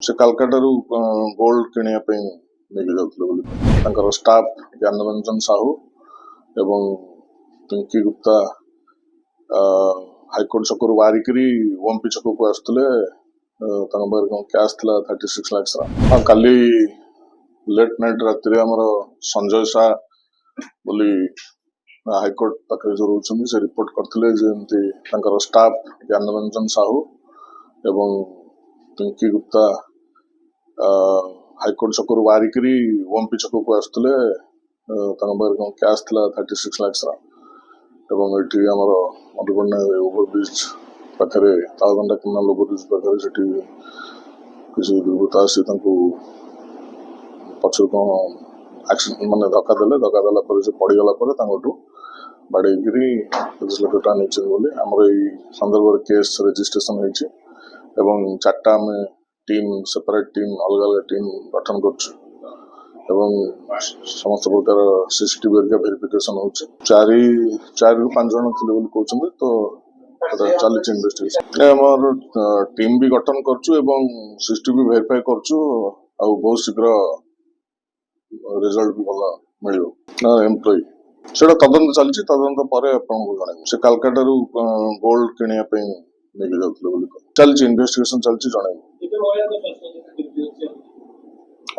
से कालकाटारू गोल्ड किनिया पे नेके जाउथले बोली तांकर स्टाफ ज्ञानरंजन साहू एवं पिंकी गुप्ता हाईकोर्ट छकरू वारिकरी वंपी छक को आसुले कैश था 36 लाख हाँ काली लेट नाइट राति आमर संजय शाह बोली हाईकोर्ट पाखे जो रोचंदी से रिपोर्ट करथिले जेंति तांकर स्टाफ ज्ञानरंजन साहू एवं पिंकी गुप्ता हाईकोर्ट छकरू वारिकरी वंपी छक को आसुले कैश था 36 लाख एवं ये आमर मधुबनी ओवरब्रिज पाखे तालदंडा केनाल ओवरब्रिज पाखे से किसी दुर्गता आसी पक्ष कौन एक्सीडेंट माने धक्का देला से पड़गला बाड़े 30 लाख टका नहीं बोली आमर ये संदर्भ केस रजिस्ट्रेशन होती एवं 4टा आम टीम सेपरेट टीम अलग अलग टीम गठन कर समस्त प्रकार सीसीटीवी वेरिफिकेशन हो 4 ରୁ 5 जन थे कहते तो चली इन्वेस्टिगेशन टीम भी गठन करचु सीसीटीवी वेरीफाई करचु बहुत शीघ्र रिजल्ट भी भल मिल एम्प्लॉय सेटा तदंत चलती तदंत पर आपको जन से कालकाटारू गोल्ड किनिया पे नेके जाउथले बोली चलती इन्वेस्टिगेशन चलती जन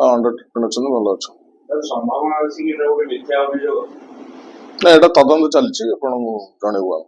हाँ अंडर ट्रिटमेंट अच्छा भल अच्छा ना एटा तदंत चलती आपको जनइबू।